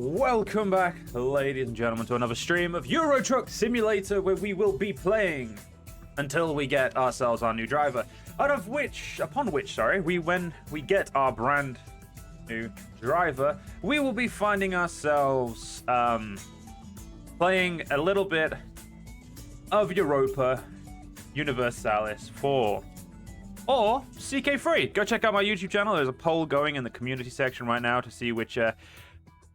Welcome back, ladies and gentlemen, to another stream of Euro Truck Simulator, where we will be playing until we get ourselves our new driver. Upon which, when we get our brand new driver, we will be finding ourselves playing a little bit of Europa Universalis 4 or CK3. Go check out my YouTube channel. There's a poll going in the community section right now to see which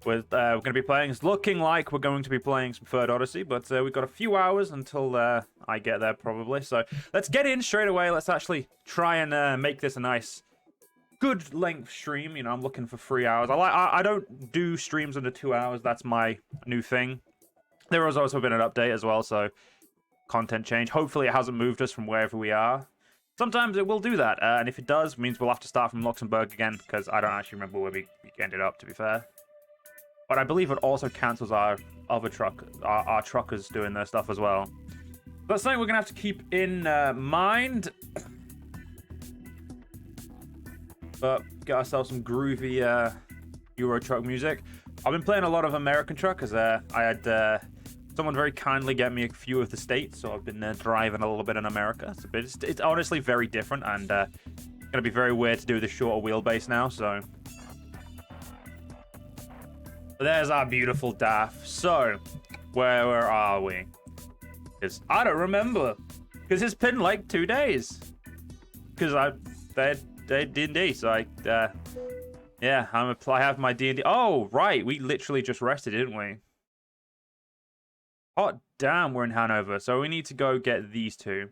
we're going to be playing. It's looking like we're going to be playing some Third Odyssey, but we've got a few hours until I get there probably. So let's get in straight away. Let's actually try and make this a nice, good length stream. You know, I'm looking for 3 hours. I don't do streams under 2 hours. That's my new thing. There has also been an update as well, so content change. Hopefully it hasn't moved us from wherever we are. Sometimes it will do that, and if it does, it means we'll have to start from Luxembourg again, because I don't actually remember where we ended up, to be fair. But I believe it also cancels our other truck, our truckers doing their stuff as well. That's something we're going to have to keep in mind. But get ourselves some groovy Euro truck music. I've been playing a lot of American truck, because I had someone very kindly get me a few of the states, so I've been driving a little bit in America. It's honestly very different, and going to be very weird to do the shorter wheelbase now, so... There's our beautiful DAF. So, where are we? Because I don't remember. Because it's been like 2 days. Because they D&D, so yeah, I have my D&D. Oh, right, we literally just rested, didn't we? Hot damn, we're in Hanover, so we need to go get these two.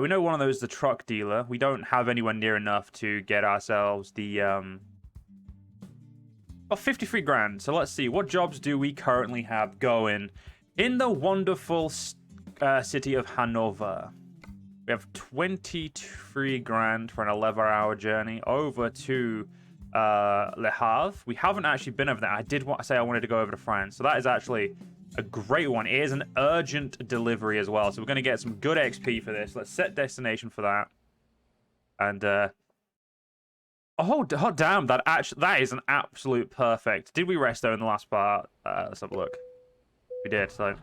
We know one of those is the truck dealer. We don't have anywhere near enough to get ourselves the, Oh, 53 grand. So let's see. What jobs do we currently have going in the wonderful city of Hanover? We have 23 grand for an 11-hour journey over to Le Havre. We haven't actually been over there. I did want to say I wanted to go over to France. So that is actually a great one. It is an urgent delivery as well. So we're going to get some good XP for this. Let's set destination for that. And, Oh damn! That is an absolute perfect. Did we rest though in the last part? Let's have a look. We did. So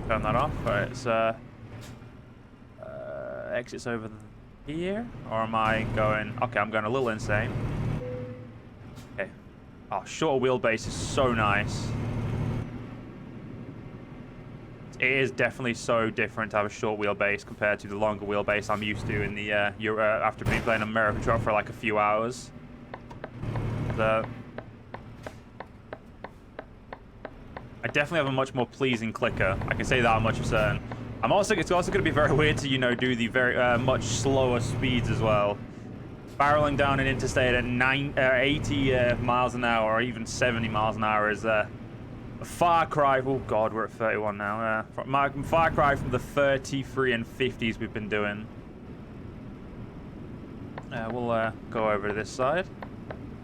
turn that off. All right. So exits over here, or am I going? Okay, I'm going a little insane. Okay. Oh, shorter wheelbase is so nice. It is definitely so different to have a short wheelbase compared to the longer wheelbase I'm used to in the after being playing American truck for like a few hours. I definitely have a much more pleasing clicker. I can say that much for certain. It's also going to be very weird to do the very much slower speeds as well. Barreling down an interstate at 80 miles an hour or even 70 miles an hour is a far cry. Oh god, we're at 31 now. Far cry from the 33 and 50s we've been doing. We'll go over to this side.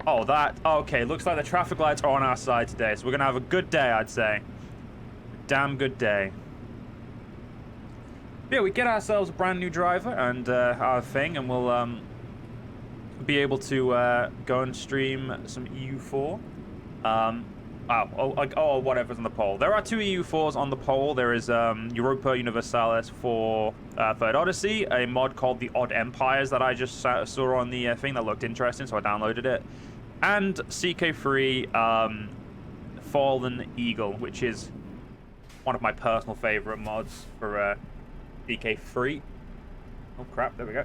Oh, okay. Looks like the traffic lights are on our side today, so we're gonna have a good day, I'd say. Damn good day. Yeah, we get ourselves a brand new driver and our thing, and we'll be able to go and stream some EU4. Whatever's on the poll. There are two EU4s on the poll. There is Europa Universalis for Third Odyssey, a mod called the Odd Empires that I just saw on the thing that looked interesting, so I downloaded it. And CK3 Fallen Eagle, which is one of my personal favorite mods for CK3. Oh crap, there we go.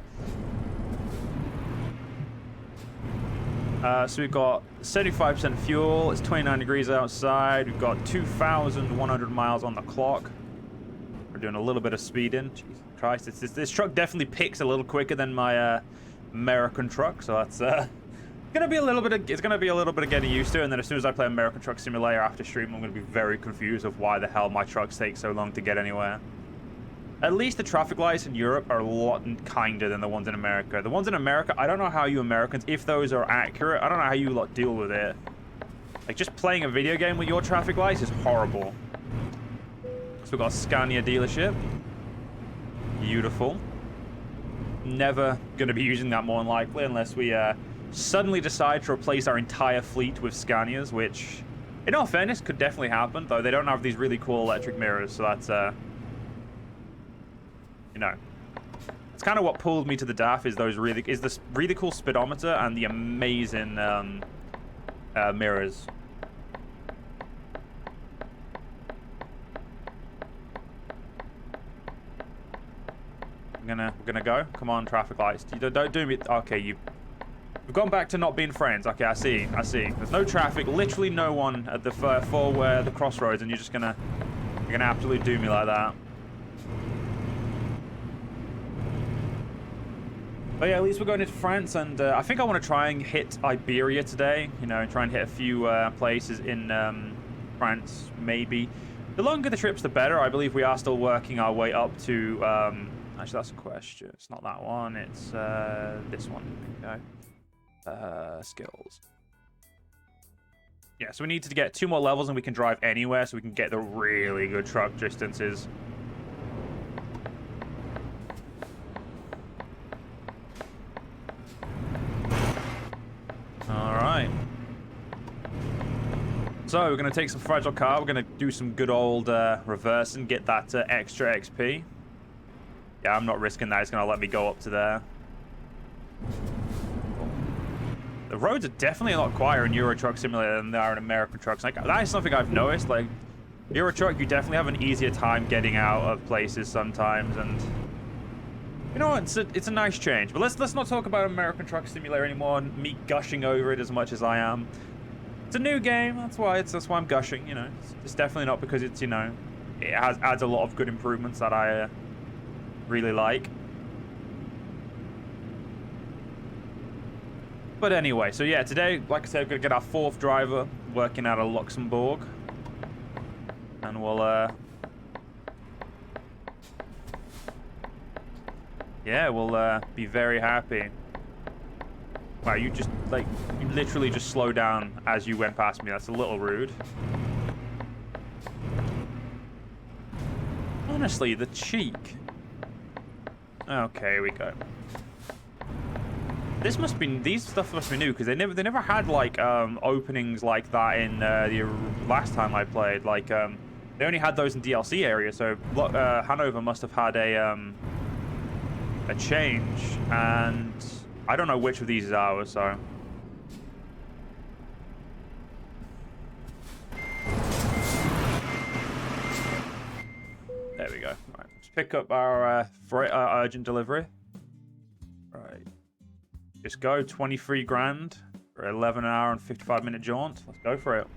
So we've got 75% fuel, it's 29 degrees outside, we've got 2,100 miles on the clock. We're doing a little bit of speeding. Jesus Christ, this truck definitely picks a little quicker than my American truck, so that's gonna be a little bit of getting used to, and then as soon as I play American Truck Simulator after stream, I'm gonna be very confused of why the hell my trucks take so long to get anywhere. At least the traffic lights in Europe are a lot kinder than the ones in America. The ones in America, I don't know how you Americans, if those are accurate, I don't know how you lot deal with it. Like, just playing a video game with your traffic lights is horrible. So we've got a Scania dealership. Beautiful. Never going to be using that more than likely unless we suddenly decide to replace our entire fleet with Scanias, which, in all fairness, could definitely happen, though they don't have these really cool electric mirrors, so that's, you know. It's kind of what pulled me to the DAF, is this really cool speedometer and the amazing, mirrors. We're gonna go. Come on, traffic lights. Don't do me. Okay, we've gone back to not being friends. Okay, I see. There's no traffic, literally no one at the the crossroads, and you're gonna absolutely do me like that. But yeah, at least we're going into France, and I think I want to try and hit Iberia today. You know, try and hit a few places in France, maybe. The longer the trips, the better. I believe we are still working our way up to. Actually, that's a question. It's not that one. It's this one. Okay. Skills. Yeah, so we need to get 2 more levels, and we can drive anywhere, so we can get the really good truck distances. All right. So we're going to take some fragile car. We're going to do some good old reverse and get that extra XP. Yeah, I'm not risking that. It's going to let me go up to there. The roads are definitely a lot quieter in Euro Truck Simulator than they are in American trucks. Like, that is something I've noticed. Like, Euro Truck, you definitely have an easier time getting out of places sometimes, and you know what? It's a nice change. But let's not talk about American Truck Simulator anymore and me gushing over it as much as I am. It's a new game. That's why I'm gushing. You know, it's definitely not because it's, you know, it adds a lot of good improvements that I really like. But anyway, so yeah, today, like I said, we're gonna get our 4th driver working out of Luxembourg, and we'll be very happy. Wow, you literally just slowed down as you went past me. That's a little rude. Honestly, the cheek. Okay, here we go. These stuff must be new, because they never had like openings like that in the last time I played. Like they only had those in DLC areas. So Hanover must have had a change, and I don't know which of these is ours. So there we go. All right, let's pick up our urgent delivery. Right. Just go, 23 grand for 11-hour and 55-minute jaunt. Let's go for it.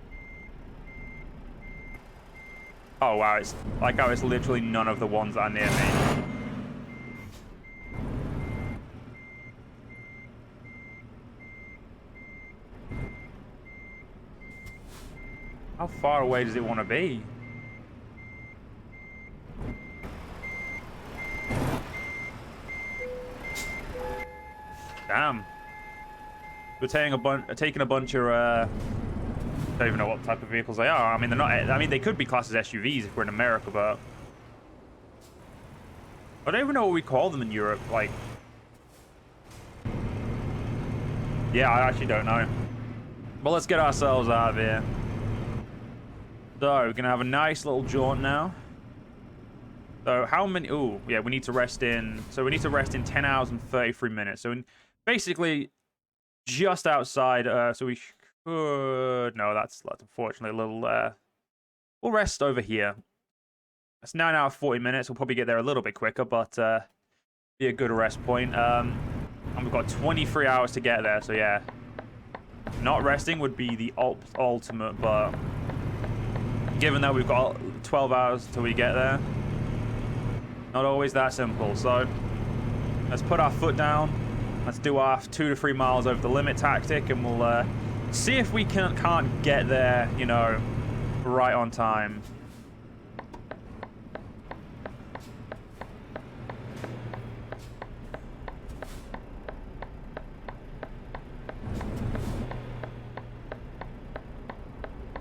Oh, wow. It's like how it's literally none of the ones that are near me. How far away does it want to be? Damn. We're taking a bunch of I don't even know what type of vehicles they are. I mean, they're not. I mean, they could be classed as SUVs if we're in America, but I don't even know what we call them in Europe. Like, yeah, I actually don't know. But let's get ourselves out of here. So we're gonna have a nice little jaunt now. So how many? Oh, yeah, we need to rest in. So we need to rest in 10 hours and 33 minutes. So basically just outside. So we could. No, that's unfortunately a little. We'll rest over here. It's 9 hours 40 minutes. We'll probably get there a little bit quicker, but be a good rest point. And we've got 23 hours to get there. So yeah, not resting would be the ultimate, but given that we've got 12 hours till we get there, not always that simple. So let's put our foot down. Let's do our 2 to 3 miles over the limit tactic, and we'll see if we can't get there, you know, right on time.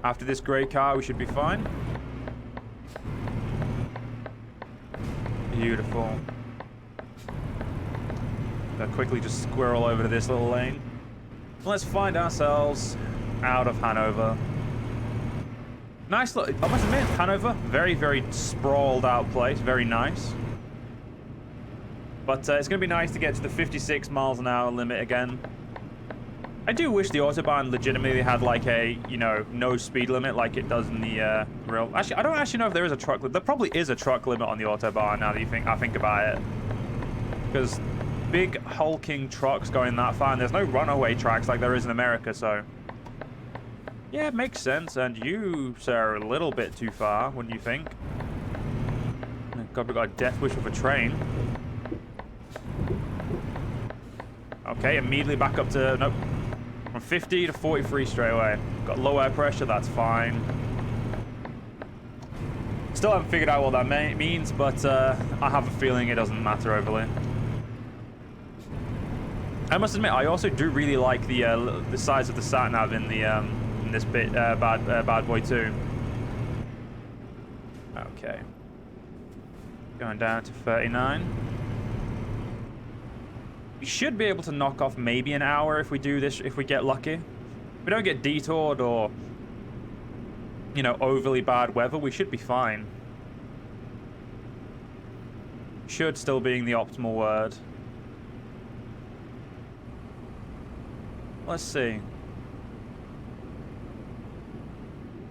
After this grey car, we should be fine. Beautiful. Quickly just squirrel over to this little lane. Let's find ourselves out of Hanover. Nice look. I must admit, Hanover, very, very sprawled out place. Very nice. But it's going to be nice to get to the 56 miles an hour limit again. I do wish the Autobahn legitimately had like a, you know, no speed limit like it does in the real... Actually, I don't actually know if there is a truck limit. There probably is a truck limit on the Autobahn now that I think about it. Because big hulking trucks going that far, and there's no runaway tracks like there is in America, so... Yeah, it makes sense, and you, sir, are a little bit too far, wouldn't you think? God, we got a death wish with a train. Okay, immediately back up to... Nope. From 50 to 43 straight away. Got low air pressure, that's fine. Still haven't figured out what that means, but I have a feeling it doesn't matter overly. I must admit, I also do really like the size of the sat nav in the in this bit bad boy too. Okay, going down to 39. We should be able to knock off maybe an hour if we do this, if we get lucky. If we don't get detoured or, you know, overly bad weather, we should be fine. Should still being the optimal word. Let's see.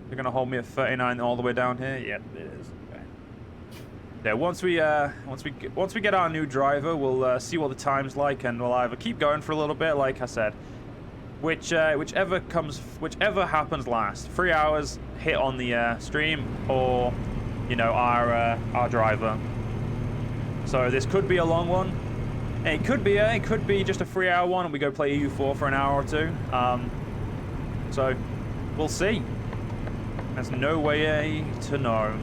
They're gonna hold me at 39 all the way down here. Yep, it is. Okay. Yeah, once we get our new driver, we'll see what the time's like, and we'll either keep going for a little bit, like I said, whichever happens last. 3 hours hit on the stream, or you know, our driver. So this could be a long one. It could be just a 3-hour one, and we go play EU4 for an hour or two. So we'll see. There's no way to know.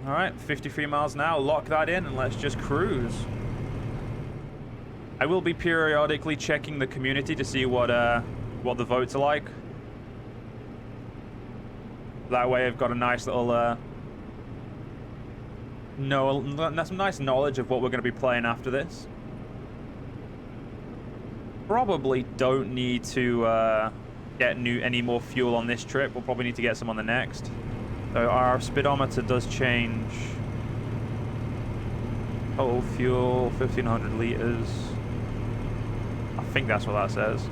All right, 53 miles an hour. Lock that in, and let's just cruise. I will be periodically checking the community to see what the votes are like. That way, I've got a nice little some nice knowledge of what we're going to be playing after this. Probably don't need to get any more fuel on this trip. We'll probably need to get some on the next. So our speedometer does change. Total fuel, 1,500 liters. I think that's what that says.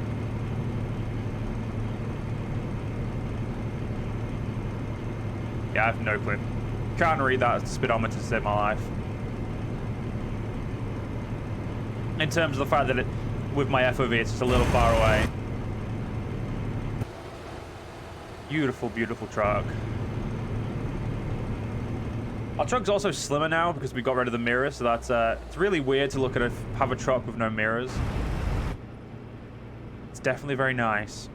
Yeah, I have no clue. Can't read that speedometer to save my life. In terms of the fact that with my FOV, it's just a little far away. Beautiful, beautiful truck. Our truck's also slimmer now because we got rid of the mirrors, so that's it's really weird to look at have a truck with no mirrors. It's definitely very nice.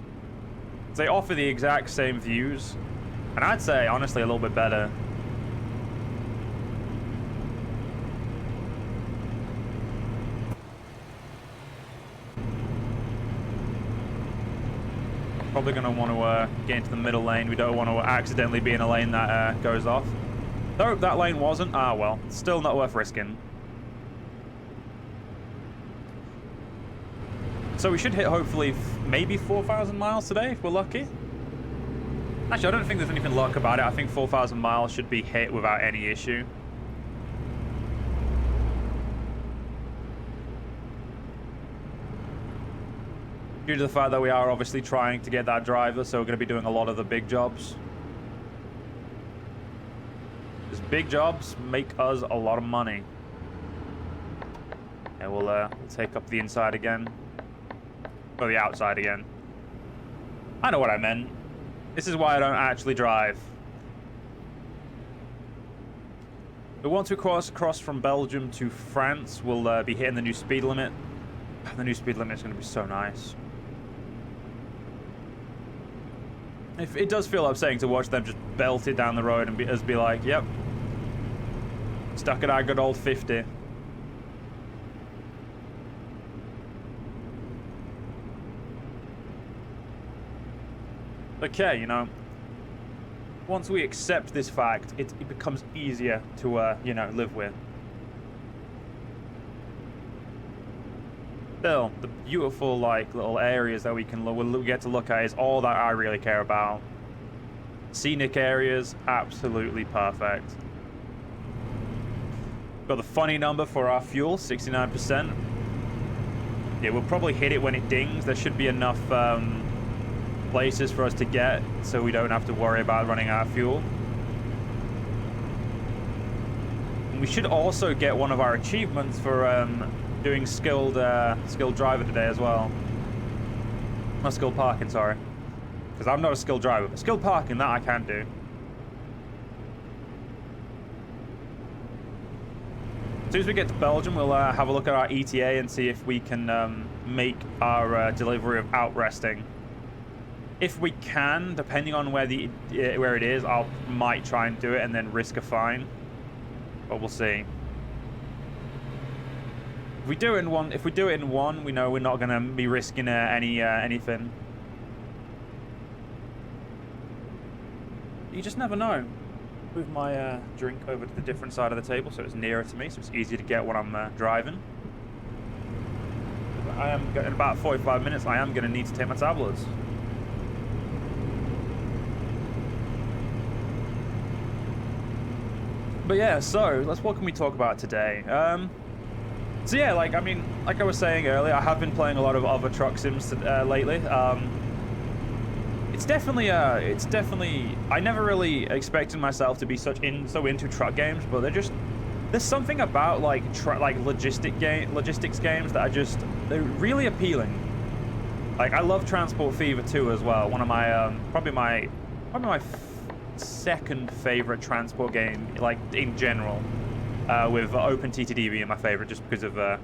They offer the exact same views, and I'd say honestly a little bit better. Probably going to want to get into the middle lane. We don't want to accidentally be in a lane that goes off. Though that lane wasn't. Ah, well. Still not worth risking. So we should hit, hopefully, maybe 4,000 miles today, if we're lucky. Actually, I don't think there's anything luck about it. I think 4,000 miles should be hit without any issue. Due to the fact that we are obviously trying to get that driver, so we're going to be doing a lot of the big jobs. Because big jobs make us a lot of money. Yeah, we'll take up the inside again. Or the outside again. I know what I meant. This is why I don't actually drive. But once we cross from Belgium to France, we'll be hitting the new speed limit. The new speed limit is going to be so nice. It does feel upsetting to watch them just belt it down the road and be like, yep, stuck at our good old 50. Okay, you know, once we accept this fact, it becomes easier to, you know, live with. still, the beautiful like little areas that we'll get to look at is all that I really care about. Scenic areas, absolutely perfect. Got the funny number for our fuel, 69%. Yeah, we'll probably hit it when it dings. There should be enough places for us to get, so we don't have to worry about running out of fuel. And we should also get one of our achievements for doing skilled driver today as well. Not skilled parking, sorry. Because I'm not a skilled driver, but skilled parking, that I can do. As soon as we get to Belgium, we'll have a look at our ETA and see if we can make our delivery of outresting. If we can, depending on where it is, I might try and do it and then risk a fine. But we'll see. If we do it in one, we know we're not going to be risking anything. You just never know. Move my drink over to the different side of the table so it's nearer to me, so it's easier to get when I'm driving. In about 45 minutes, I am going to need to take my tablets. But yeah, so what can we talk about today? So yeah, like I was saying earlier, I have been playing a lot of other truck sims lately. It's definitely. I never really expected myself to be so into truck games, but there's something about like logistics games that they're really appealing. Like I love Transport Fever 2 as well. One of my probably my second favorite transport game, like in general, with OpenTTD being my favorite, just because of the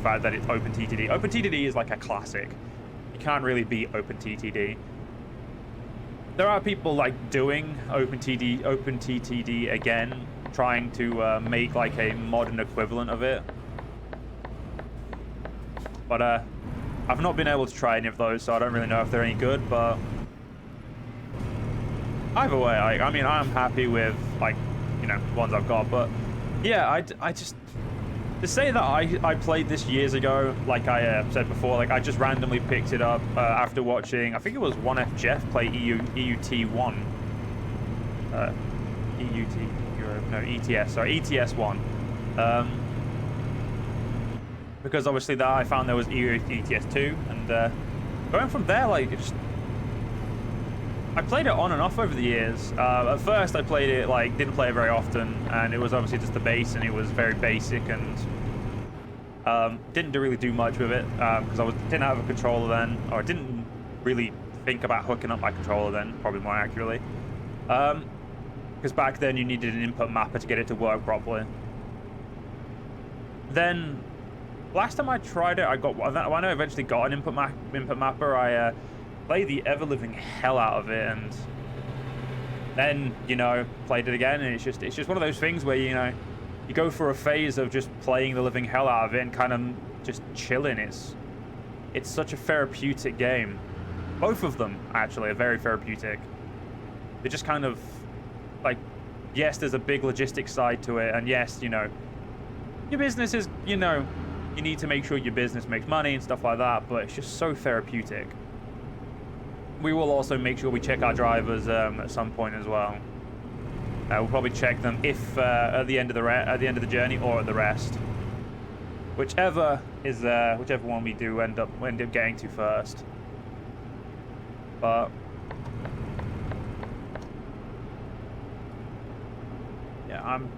fact that it's OpenTTD. OpenTTD is like a classic. You can't really beat OpenTTD. There are people like doing OpenTTD again, trying to make like a modern equivalent of it. But I've not been able to try any of those, so I don't really know if they're any good. But either way, I'm happy with the ones I've got. But yeah, I just to say that I played this years ago, like I said before, like I just randomly picked it up after watching, I think it was 1F Jeff play EUT1. ETS1. Because obviously that I found there was ETS2, and going from there, like I played it on and off over the years. At first I played it didn't play it very often, and it was obviously just the base, and it was very basic, and didn't really do much with it because didn't have a controller then, or I didn't really think about hooking up my controller then, probably more accurately. Because back then you needed an input mapper to get it to work properly. Then last time I tried it, when I eventually got an input mapper, I played the ever-living hell out of it, and then played it again, and it's just one of those things where you go for a phase of just playing the living hell out of it and kind of just chilling. It's such a therapeutic game. Both of them actually are very therapeutic. They're just kind of like, yes, there's a big logistics side to it, and yes, your business is, you need to make sure your business makes money and stuff like that, but it's just so therapeutic. We will also make sure we check our drivers at some point as well. We'll probably check them if at the end of the journey or at the rest, whichever one we do end up getting to first. But yeah, I'm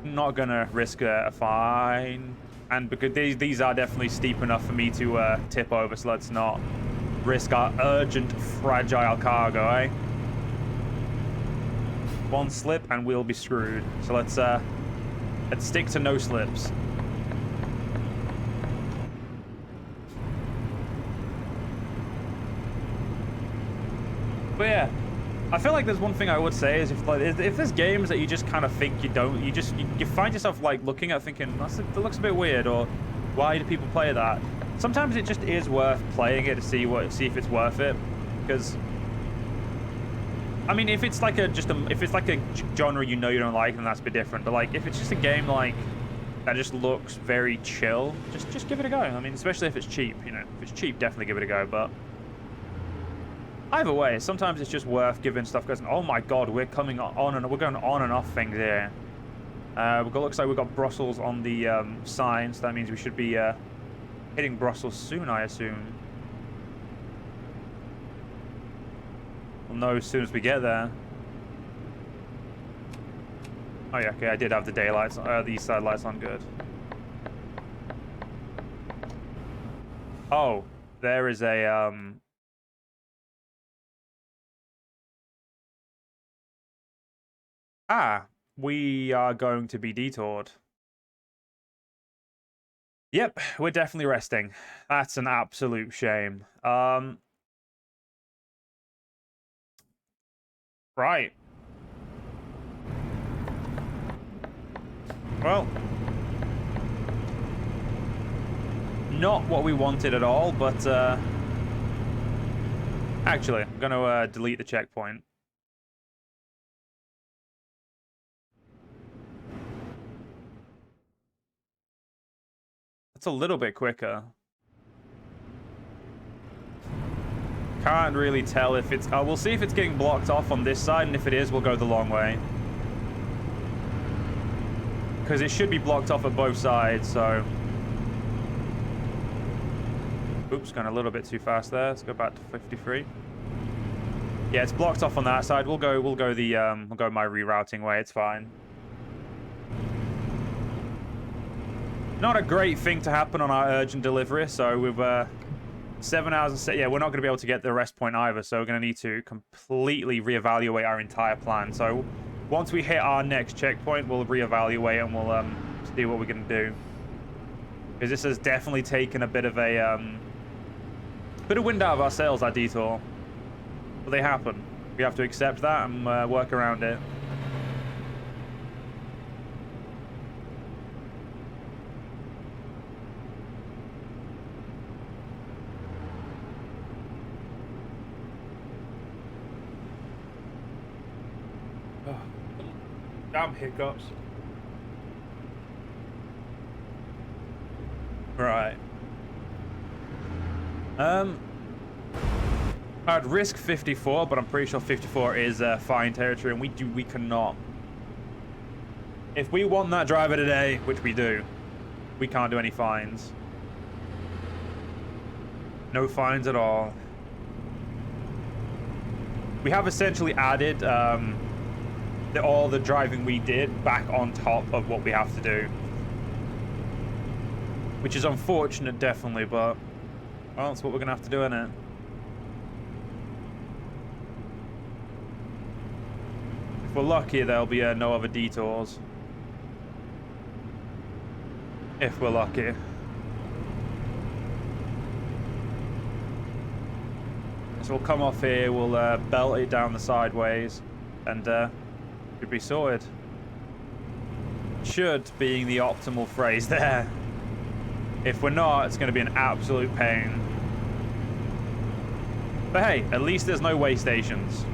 not gonna risk a fine, and because these are definitely steep enough for me to tip over, so let's not risk our urgent fragile cargo, eh? One slip and we'll be screwed. So let's stick to no slips. But yeah, I feel like there's one thing I would say is if there's games that you just kind of think you find yourself looking at thinking that looks a bit weird, or why do people play that? Sometimes it just is worth playing it to see if it's worth it, because if it's like a genre you don't like, then that's a bit different. But if it's just a game like that just looks very chill, just give it a go. I mean, especially if it's cheap, you know. If it's cheap, definitely give it a go, but either way, sometimes it's just worth giving stuff goes, oh my god, we're coming on and we're going on and off things here. Looks like we've got Brussels on the sign, so that means we should be hitting Brussels soon, I assume. We'll know as soon as we get there. Oh yeah, okay, I did have the daylights, the east side lights on, good. Oh, there is a we are going to be detoured. Yep, we're definitely resting. That's an absolute shame. Right. Well, not what we wanted at all, but actually, I'm going to delete the checkpoint. That's a little bit quicker. Can't really tell if it's... we'll see if it's getting blocked off on this side, and if it is, we'll go the long way. Because it should be blocked off at both sides, so... Oops, going a little bit too fast there. Let's go back to 53. Yeah, it's blocked off on that side. We'll go my rerouting way. It's fine. Not a great thing to happen on our urgent delivery, so with 7 hours and yeah, we're not going to be able to get the rest point either, so we're going to need to completely reevaluate our entire plan. So once we hit our next checkpoint, we'll reevaluate and we'll see what we're going to do. Because this has definitely taken a bit of wind out of our sails, that detour. But they happen. We have to accept that and work around it. Oh, damn hiccups. Right. I'd risk 54, but I'm pretty sure 54 is fine territory, and we cannot. If we want that driver today, which we do, we can't do any fines. No fines at all. We have essentially added all the driving we did back on top of what we have to do. Which is unfortunate, definitely, but well, that's what we're going to have to do, innit? If we're lucky, there'll be no other detours. If we're lucky. So we'll come off here, we'll belt it down the sideways, and should be sorted. Should being the optimal phrase there. If we're not, it's going to be an absolute pain. But hey, at least there's no way stations.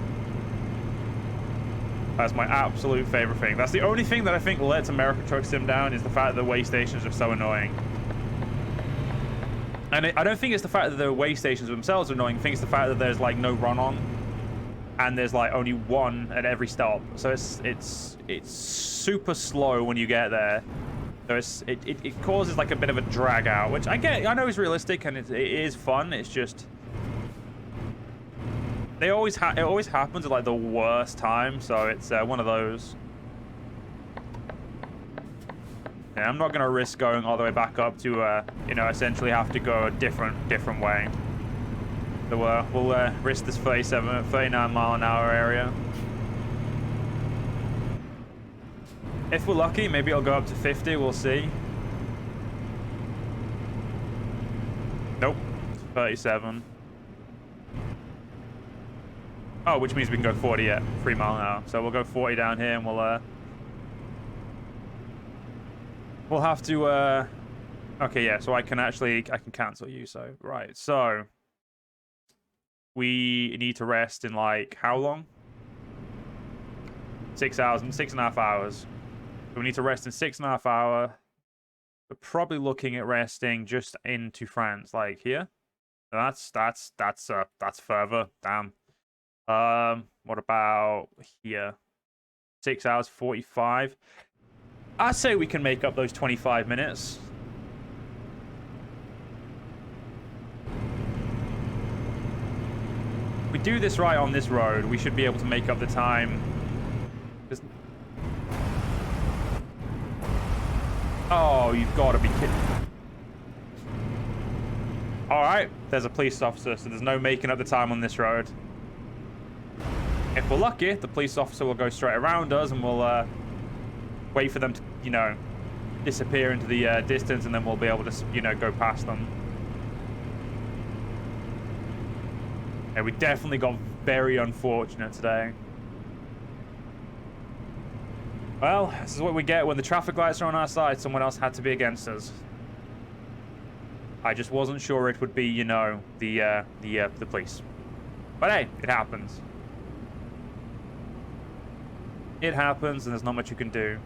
That's my absolute favorite thing. That's the only thing that I think lets American Truck Sim down, is the fact that the way stations are so annoying. And I don't think it's the fact that the way stations themselves are annoying. I think it's the fact that there's like no run-on, and there's like only one at every stop. So it's super slow when you get there. So it causes like a bit of a drag out, which I know is realistic and it is fun. It's just it always happens at like the worst time. So it's one of those. Yeah, I'm not gonna risk going all the way back up to you know, essentially have to go a different way. So we'll risk this 39 mile an hour area. If we're lucky, maybe it'll go up to 50, we'll see. Nope, 37. Oh, which means we can go 40 at 3 mile an hour. So we'll go 40 down here and we'll have to, okay, yeah, so I can cancel you, so, right. So, we need to rest in like, how long? 6 hours, 6.5 hours. So we need to rest in 6.5 hours. We're probably looking at resting just into France, like here. That's further. Damn. What about here? 6 hours 45. I say we can make up those 25 minutes. If we do this right on this road, we should be able to make up the time. Oh, you've got to be kidding. Alright, there's a police officer, so there's no making up the time on this road. If we're lucky, the police officer will go straight around us and we'll wait for them to, you know, disappear into the distance, and then we'll be able to, you know, go past them. Yeah, we definitely got very unfortunate today. Well, this is what we get when the traffic lights are on our side. Someone else had to be against us. I just wasn't sure it would be, you know, the police. But hey, it happens. It happens, and there's not much you can do.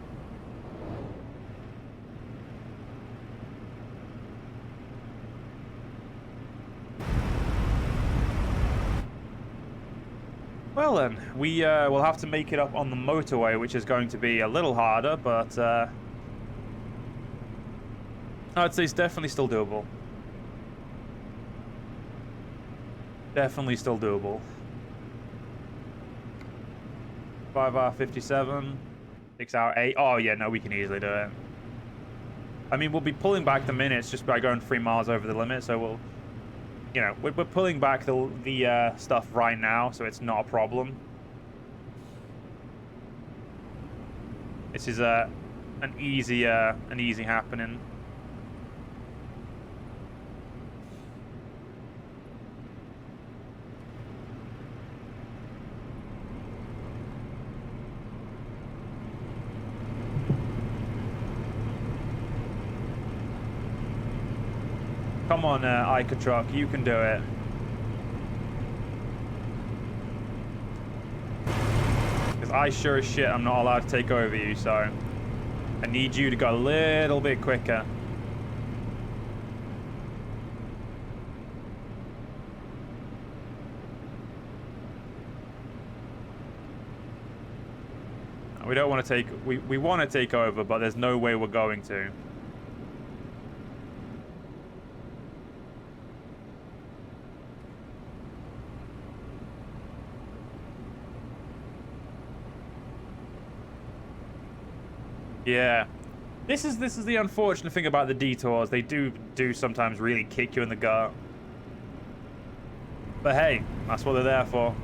Well then, we will have to make it up on the motorway, which is going to be a little harder, but I'd say it's definitely still doable. Definitely still doable. 5 hour 57, 6 hour 8. Oh yeah, no, we can easily do it. I mean, we'll be pulling back the minutes just by going 3 miles over the limit, so we'll, you know, we're pulling back the stuff right now, so it's not a problem. This is an easy happening. Come on, Ica truck, you can do it. Because I sure as shit I'm not allowed to take over you, so I need you to go a little bit quicker. We don't want to take... We want to take over, but there's no way we're going to. Yeah, this is the unfortunate thing about the detours. They do sometimes really kick you in the gut. But hey, that's what they're there for.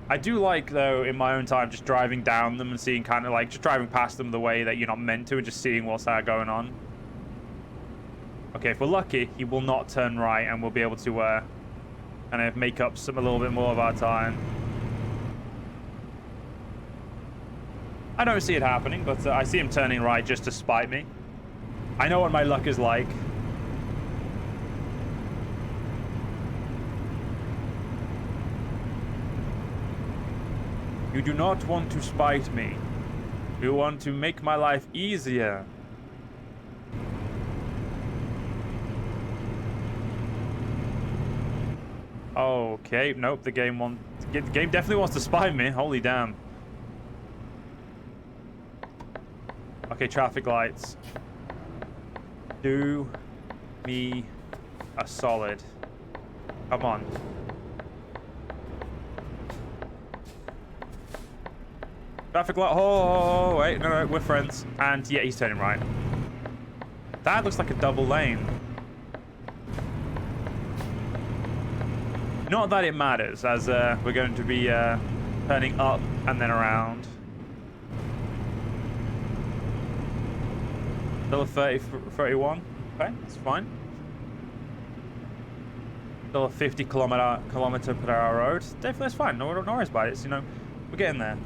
I do like, though, in my own time, just driving down them and seeing kind of like just driving past them the way that you're not meant to, and just seeing what's going on. Okay, if we're lucky, he will not turn right, and we'll be able to kind of make up a little bit more of our time. I don't see it happening, but I see him turning right just to spite me. I know what my luck is like. You do not want to spite me. You want to make my life easier. Okay, nope, the game definitely wants to spite me. Holy damn. Okay, traffic lights. Do me a solid. Come on. Traffic light. Oh, wait. No, we're friends. And yeah, he's turning right. That looks like a double lane. Not that it matters, as we're going to be turning up and then around. Still a 31. Okay, that's fine. Still a 50 kilometer per hour road. Definitely that's fine. No worries about it. It's, you know, we're getting there.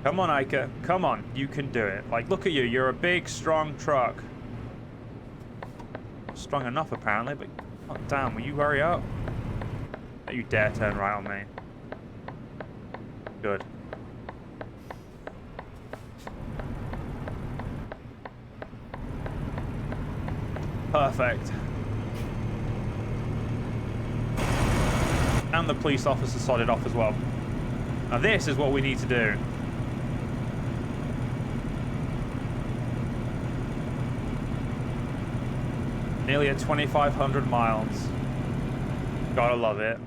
Come on, Ica. Come on. You can do it. Like, look at you. You're a big, strong truck. Not strong enough, apparently, but oh, damn, will you hurry up? Don't you dare turn right on me. Good. Perfect. And the police officer sodded off as well. Now this is what we need to do. Nearly at 2,500 miles. Gotta love it.